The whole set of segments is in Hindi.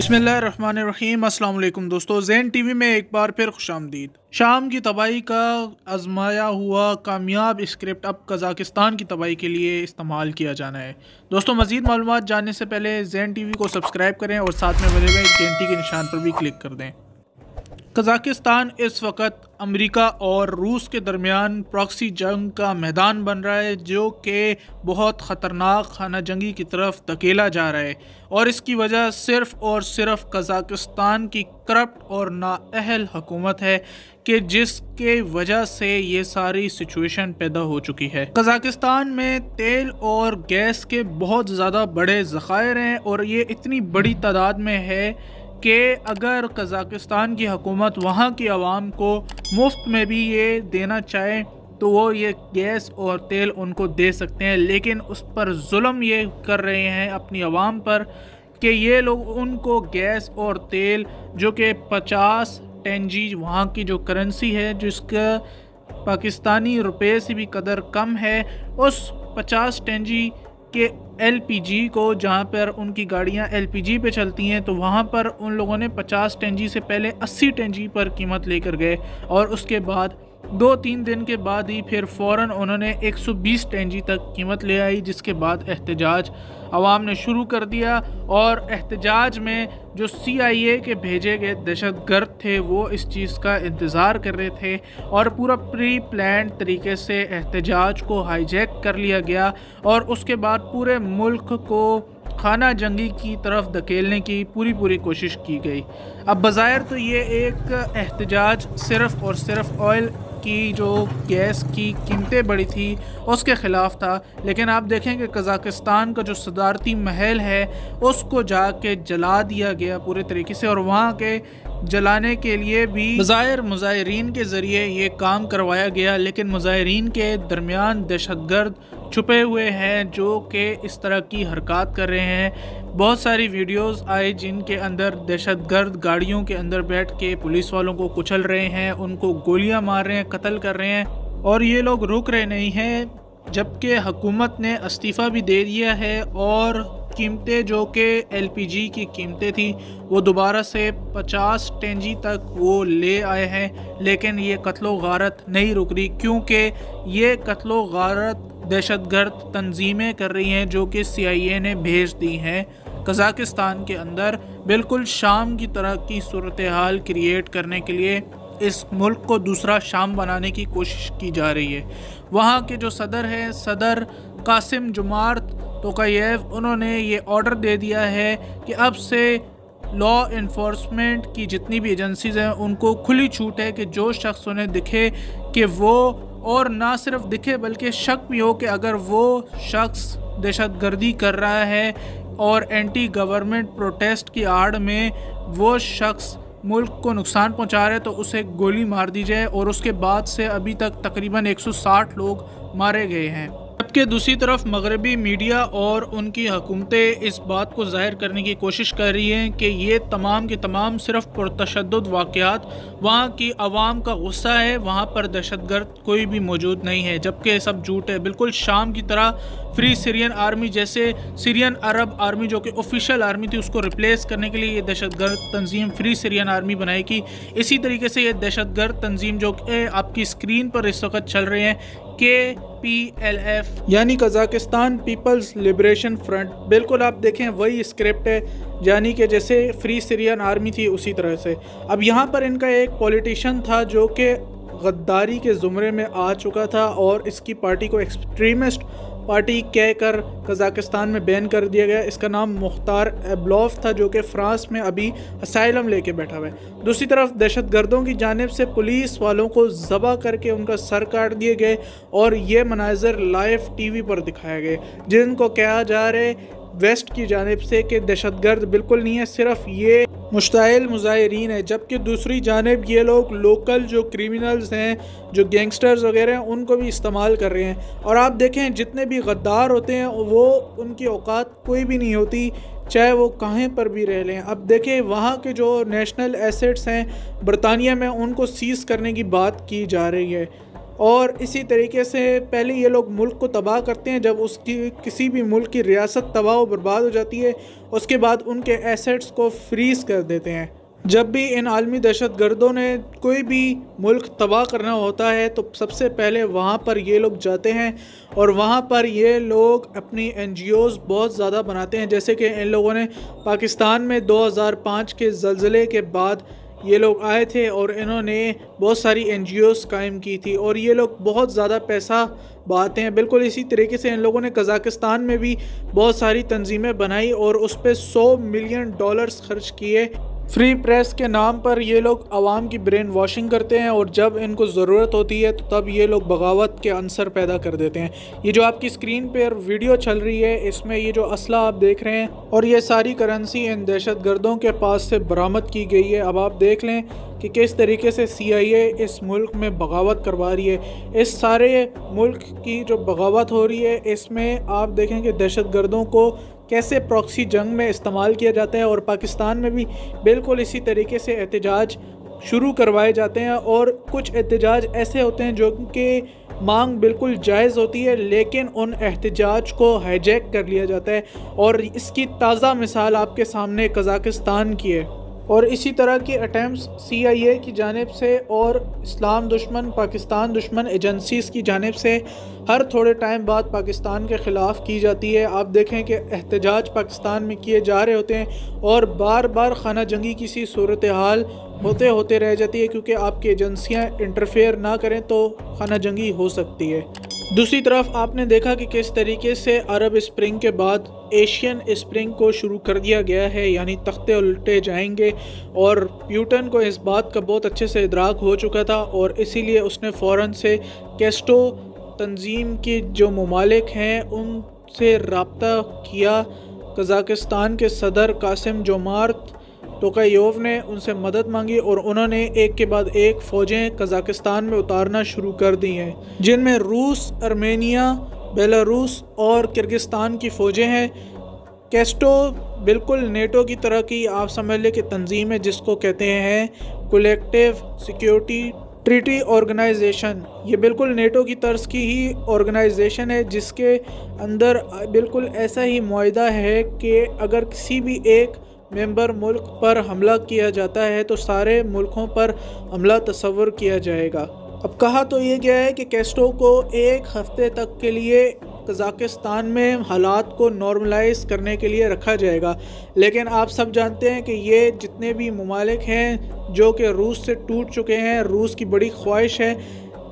बिस्मिल्लाहिर्रहमानिर्रहीम। अस्सलाम वालेकुम दोस्तों, ज़ैन टीवी में एक बार फिर खुशामदीद। शाम की तबाही का आजमाया हुआ कामयाब स्क्रिप्ट अब कज़ाकिस्तान की तबाही के लिए इस्तेमाल किया जाना है। दोस्तों, मज़ीद मालूमात जानने से पहले ज़ैन टीवी को सब्सक्राइब करें और साथ में बने हुए घंटी के निशान पर भी क्लिक कर दें। कज़ाकिस्तान इस वक्त अमेरिका और रूस के दरमियान प्रॉक्सी जंग का मैदान बन रहा है, जो कि बहुत ख़तरनाक खाना जंगी की तरफ धकेला जा रहा है। और इसकी वजह सिर्फ़ और सिर्फ कज़ाकिस्तान की करप्ट और नाअहल हुकूमत है कि जिसके वजह से ये सारी सिचुएशन पैदा हो चुकी है। कज़ाकिस्तान में तेल और गैस के बहुत ज़्यादा बड़े ज़खायर हैं और ये इतनी बड़ी तादाद में है कि अगर कज़ाकिस्तान की हुकूमत वहाँ की आवाम को मुफ्त में भी ये देना चाहे तो वो ये गैस और तेल उनको दे सकते हैं, लेकिन उस पर जुल्म ये कर रहे हैं अपनी आवाम पर कि ये लोग उनको गैस और तेल जो कि 50 टेंजी वहाँ की जो करेंसी है, जिसका पाकिस्तानी रुपए से भी कदर कम है, उस 50 टेंजी के LPG को, जहाँ पर उनकी गाड़ियाँ LPG पे चलती हैं, तो वहाँ पर उन लोगों ने 50 टेंजी से पहले 80 टेंजी पर कीमत लेकर गए और उसके बाद 2-3 दिन के बाद ही फिर फ़ौरन उन्होंने 120 टेंजी तक कीमत ले आई, जिसके बाद एहतजाज आवाम ने शुरू कर दिया। और एहतजाज में जो CIA के भेजे गए दहशतगर्द थे वो इस चीज़ का इंतज़ार कर रहे थे और पूरा प्री प्लान तरीके से एहतजाज को हाईजैक कर लिया गया और उसके बाद पूरे मुल्क को खाना जंगी की तरफ धकेलने की पूरी कोशिश की गई। अब बज़ाहिर तो ये एक एहतजाज सिर्फ़ और सिर्फ ऑयल की जो गैस की कीमतें बढ़ी थी उसके ख़िलाफ़ था, लेकिन आप देखें कि कज़ाकिस्तान का जो सदारती महल है उसको जाके जला दिया गया पूरे तरीके से और वहाँ के जलाने के लिए भी बज़ाहिर मुज़ाहिरीन के ज़रिए ये काम करवाया गया, लेकिन मुज़ाहिरीन के दरमियान दहशतगर्द छुपे हुए हैं जो कि इस तरह की हरकत कर रहे हैं। बहुत सारी वीडियोस आए जिनके अंदर दहशतगर्द गाड़ियों के अंदर बैठ के पुलिस वालों को कुचल रहे हैं, उनको गोलियां मार रहे हैं, कत्ल कर रहे हैं और ये लोग रुक रहे नहीं हैं, जबकि हुकूमत ने इस्तीफ़ा भी दे दिया है और कीमतें जो कि LPG की कीमतें थी वो दोबारा से 50 टेंजी तक वो ले आए हैं। लेकिन ये कत्लो गारत नहीं रुक रही, क्योंकि ये कत्लो गारत दहशतगर्द तंजीमें कर रही हैं जो कि CIA ने भेज दी हैं कज़ाकिस्तान के अंदर, बिल्कुल शाम की तरह की सूरत हाल क्रिएट करने के लिए इस मुल्क को दूसरा शाम बनाने की कोशिश की जा रही है। वहाँ के जो सदर हैं, सदर कासिम जुमार्त तोकायेव, उन्होंने ये ऑर्डर दे दिया है कि अब से लॉ इन्फोर्समेंट की जितनी भी एजेंसीज़ हैं उनको खुली छूट है कि जो शख्स उन्हें दिखे कि वो, और ना सिर्फ दिखे बल्कि शक भी हो कि अगर वो शख्स दहशतगर्दी कर रहा है और एंटी गवर्नमेंट प्रोटेस्ट की आड़ में वो शख्स मुल्क को नुकसान पहुंचा रहे तो उसे गोली मार दी जाए। और उसके बाद से अभी तक तकरीबन 160 लोग मारे गए हैं। जबकि दूसरी तरफ मगरबी मीडिया और उनकी हुकूमतें इस बात को ज़ाहिर करने की कोशिश कर रही हैं कि ये तमाम के तमाम सिर्फ पुरतशद्दुद वाक़यात, वहाँ की आवाम का गुस्सा है, वहाँ पर दहशतगर्द कोई भी मौजूद नहीं है, जबकि सब झूठ है। बिल्कुल शाम की तरह फ्री सीरियन आर्मी, जैसे सीरियन अरब आर्मी जो कि ऑफिशियल आर्मी थी, उसको रिप्लेस करने के लिए ये दहशतगर्द तंजीम फ्री सीरियन आर्मी बनाएगी। इसी तरीके से ये दहशतगर्द तंजीम जो कि आपकी स्क्रीन पर इस वक्त चल रहे हैं, KPLF यानी कज़ाकिस्तान पीपल्स लिबरेशन फ्रंट, बिल्कुल आप देखें वही स्क्रिप्ट है, यानी कि जैसे फ्री सीरियन आर्मी थी उसी तरह से। अब यहाँ पर इनका एक पॉलिटिशियन था जो कि गद्दारी के ज़ुमरे में आ चुका था और इसकी पार्टी को एक्सट्रीमिस्ट पार्टी कहकर कज़ाकिस्तान में बैन कर दिया गया। इसका नाम मुख्तार एब्लोफ था जो कि फ्रांस में अभी असाइलम लेके बैठा हुआ है। दूसरी तरफ दहशतगर्दों की जानिब से पुलिस वालों को ज़बह करके उनका सर काट दिए गए और ये मनाज़र लाइव TV पर दिखाए गए, जिनको कहा जा रहा है वेस्ट की जानिब से कि दहशतगर्द बिल्कुल नहीं है, सिर्फ ये मुश्ताइल मुज़ाहिरीन है। जबकि दूसरी जानिब ये लोग लोकल जो क्रिमिनल्स हैं, जो गैंगस्टर्स वगैरह हैं, उनको भी इस्तेमाल कर रहे हैं। और आप देखें जितने भी गद्दार होते हैं वो उनकी औकात कोई भी नहीं होती, चाहे वो कहीं पर भी रह लें। अब देखें वहाँ के जो नेशनल एसेट्स हैं बरतानिया में, उनको सीज़ करने की बात की जा रही है और इसी तरीके से पहले ये लोग मुल्क को तबाह करते हैं। जब उसकी किसी भी मुल्क की रियासत तबाह व बर्बाद हो जाती है, उसके बाद उनके एसेट्स को फ्रीज़ कर देते हैं। जब भी इन आलमी दहशत गर्दों ने कोई भी मुल्क तबाह करना होता है तो सबसे पहले वहाँ पर ये लोग जाते हैं और वहाँ पर ये लोग अपनी NGOs बहुत ज़्यादा बनाते हैं। जैसे कि इन लोगों ने पाकिस्तान में 2005 के ज़लज़ले के बाद ये लोग आए थे और इन्होंने बहुत सारी NGOs कायम की थी और ये लोग बहुत ज़्यादा पैसा बहाते हैं। बिल्कुल इसी तरीके से इन लोगों ने कज़ाकिस्तान में भी बहुत सारी तंजीमें बनाई और उस पर $100 मिलियन खर्च किए। फ्री प्रेस के नाम पर ये लोग आवाम की ब्रेन वॉशिंग करते हैं और जब इनको ज़रूरत होती है तो तब ये लोग बगावत के अंसर पैदा कर देते हैं। ये जो आपकी स्क्रीन पर वीडियो चल रही है, इसमें ये जो असला आप देख रहे हैं और ये सारी करेंसी इन दहशत गर्दों के पास से बरामद की गई है। अब आप देख लें कि किस तरीके से CIA इस मुल्क में बगावत करवा रही है। इस सारे मुल्क की जो बगावत हो रही है, इसमें आप देखें कि दहशत गर्दों को कैसे प्रॉक्सी जंग में इस्तेमाल किया जाता है और पाकिस्तान में भी बिल्कुल इसी तरीके से एहतजाज शुरू करवाए जाते हैं। और कुछ एहतजाज ऐसे होते हैं जो कि मांग बिल्कुल जायज़ होती है, लेकिन उन एहतजाज को हाईजैक कर लिया जाता है और इसकी ताज़ा मिसाल आपके सामने कज़ाकिस्तान की है। और इसी तरह के अटैम्प्ट्स CIA की जानिब से और इस्लाम दुश्मन, पाकिस्तान दुश्मन एजेंसीज़ की जानिब से हर थोड़े टाइम बाद पाकिस्तान के ख़िलाफ़ की जाती है। आप देखें कि एहतजाज पाकिस्तान में किए जा रहे होते हैं और बार बार खाना जंगी की सी सूरत हाल होते होते रह जाती है, क्योंकि आपकी एजेंसियाँ इंटरफेयर ना करें तो खाना जंगी हो सकती है। दूसरी तरफ आपने देखा कि किस तरीके से अरब स्प्रिंग के बाद एशियन स्प्रिंग को शुरू कर दिया गया है, यानी तख्ते उल्टे जाएंगे। और प्यूटन को इस बात का बहुत अच्छे से इदराक हो चुका था और इसीलिए उसने फ़ौरन से कैस्ट्रो तंजीम के जो ममालिक हैं उनसे रब्ता किया। कज़ाकिस्तान के सदर कासिम जोमार्त टोकायोव ने उनसे मदद मांगी और उन्होंने एक के बाद एक फ़ौजें कज़ाकिस्तान में उतारना शुरू कर दी हैं, जिनमें रूस, आर्मेनिया, बेलारूस और किर्गिस्तान की फ़ौजें हैं। कैस्ट्रो बिल्कुल नेटो की तरह की आप समझ लें कि तंजीम है, जिसको कहते हैं कलेक्टिव सिक्योरिटी ट्रीटी ऑर्गेनाइजेशन। ये बिल्कुल नेटो की तर्ज की ही ऑर्गेनाइजेशन है, जिसके अंदर बिल्कुल ऐसा ही मुआहदा है कि अगर किसी भी एक मेंबर मुल्क पर हमला किया जाता है तो सारे मुल्कों पर हमला तस्वर किया जाएगा। अब कहा तो ये गया है कि कैस्ट्रो को एक हफ्ते तक के लिए कज़ाकिस्तान में हालात को नॉर्मलाइज करने के लिए रखा जाएगा, लेकिन आप सब जानते हैं कि ये जितने भी ममालिक हैं जो कि रूस से टूट चुके हैं, रूस की बड़ी ख्वाहिश है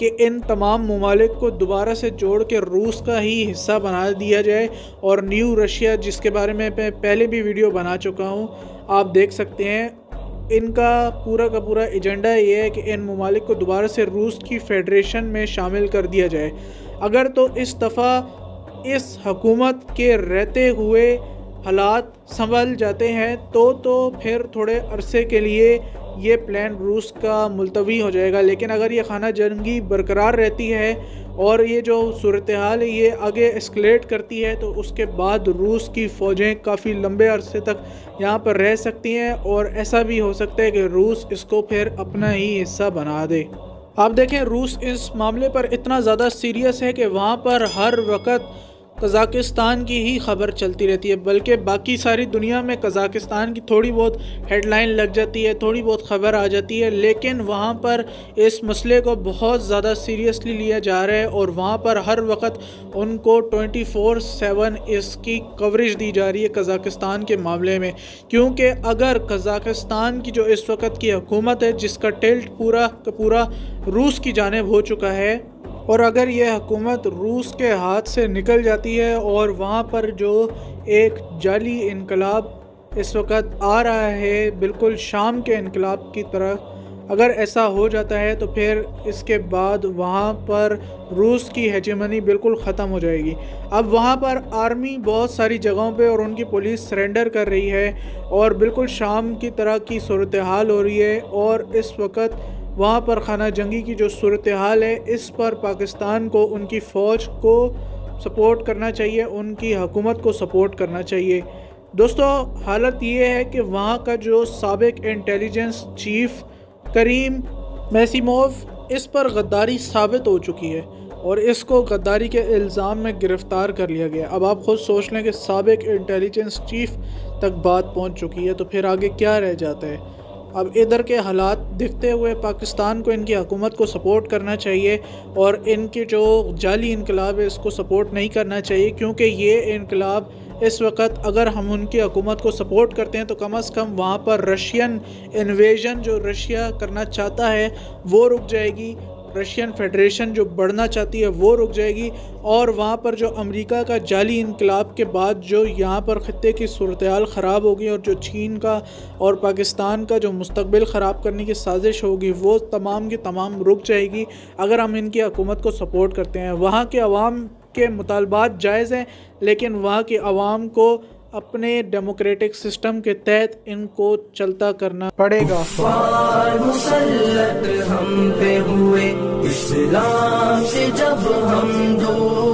कि इन तमाम ममालिक को दोबारा से जोड़ के रूस का ही हिस्सा बना दिया जाए। और न्यू रशिया, जिसके बारे में मैं पहले भी वीडियो बना चुका हूँ, आप देख सकते हैं। इनका पूरा का पूरा एजेंडा ये है कि इन ममालिक को दोबारा से रूस की फेडरेशन में शामिल कर दिया जाए। अगर तो इस दफ़ा इस हुकूमत के रहते हुए हालात संभल जाते हैं तो फिर थोड़े अरसे के लिए ये प्लान रूस का मुलतवी हो जाएगा। लेकिन अगर ये खाना जंगी बरकरार रहती है और ये जो सूरत हाल है ये आगे एस्केलेट करती है तो उसके बाद रूस की फ़ौजें काफ़ी लंबे अरसे तक यहाँ पर रह सकती हैं और ऐसा भी हो सकता है कि रूस इसको फिर अपना ही हिस्सा बना दे। आप देखें, रूस इस मामले पर इतना ज़्यादा सीरियस है कि वहाँ पर हर वक्त कज़ाकिस्तान की ही खबर चलती रहती है, बल्कि बाकी सारी दुनिया में कज़ाकिस्तान की थोड़ी बहुत हेडलाइन लग जाती है, थोड़ी बहुत खबर आ जाती है, लेकिन वहाँ पर इस मसले को बहुत ज़्यादा सीरियसली लिया जा रहा है और वहाँ पर हर वक्त उनको 24/7 इसकी कवरेज दी जा रही है कज़ाकिस्तान के मामले में। क्योंकि अगर कज़ाकिस्तान की जो इस वक्त की हुकूमत है, जिसका टिल्ट पूरा का पूरा रूस की जानिब हो चुका है, और अगर यह हुकूमत रूस के हाथ से निकल जाती है और वहाँ पर जो एक जाली इनकलाब इस वक्त आ रहा है, बिल्कुल शाम के इनकलाब की तरह, अगर ऐसा हो जाता है तो फिर इसके बाद वहाँ पर रूस की हेजेमनी बिल्कुल ख़त्म हो जाएगी। अब वहाँ पर आर्मी बहुत सारी जगहों पे और उनकी पुलिस सरेंडर कर रही है और बिल्कुल शाम की तरह की सूरत हाल हो रही है। और इस वक्त वहाँ पर खाना जंगी की जो सूरत हाल है, इस पर पाकिस्तान को उनकी फ़ौज को सपोर्ट करना चाहिए, उनकी हुकूमत को सपोर्ट करना चाहिए। दोस्तों, हालत ये है कि वहाँ का जो साबिक इंटेलिजेंस चीफ़ करीम मैसिमोव इस पर गद्दारी साबित हो चुकी है और इसको गद्दारी के इल्ज़ाम में गिरफ़्तार कर लिया गया। अब आप ख़ुद सोच लें कि साबिक इंटेलिजेंस चीफ़ तक बात पहुंच चुकी है, तो फिर आगे क्या रह जाता है। अब इधर के हालात देखते हुए पाकिस्तान को इनकी हुकूमत को सपोर्ट करना चाहिए और इनकी जो जाली इनकलाब है इसको सपोर्ट नहीं करना चाहिए, क्योंकि ये इनकलाब इस वक्त अगर हम उनकी हुकूमत को सपोर्ट करते हैं तो कम से कम वहाँ पर रशियन इन्वेजन जो रशिया करना चाहता है वो रुक जाएगी, रशियन फेडरेशन जो बढ़ना चाहती है वो रुक जाएगी, और वहाँ पर जो अमेरिका का जाली इनकलाब के बाद जो यहाँ पर ख़त्ते की सूरत-ए-हाल ख़राब होगी और जो चीन का और पाकिस्तान का जो मुस्तकबिल ख़राब करने की साजिश होगी वो तमाम की तमाम रुक जाएगी अगर हम इनकी हुकूमत को सपोर्ट करते हैं। वहाँ के अवाम के मुतालबात जायज़ हैं, लेकिन वहाँ की आवाम को अपने डेमोक्रेटिक सिस्टम के तहत इनको चलता करना पड़ेगा। मुसल्लत हम पे हुए इस्लाम से जब हम दूर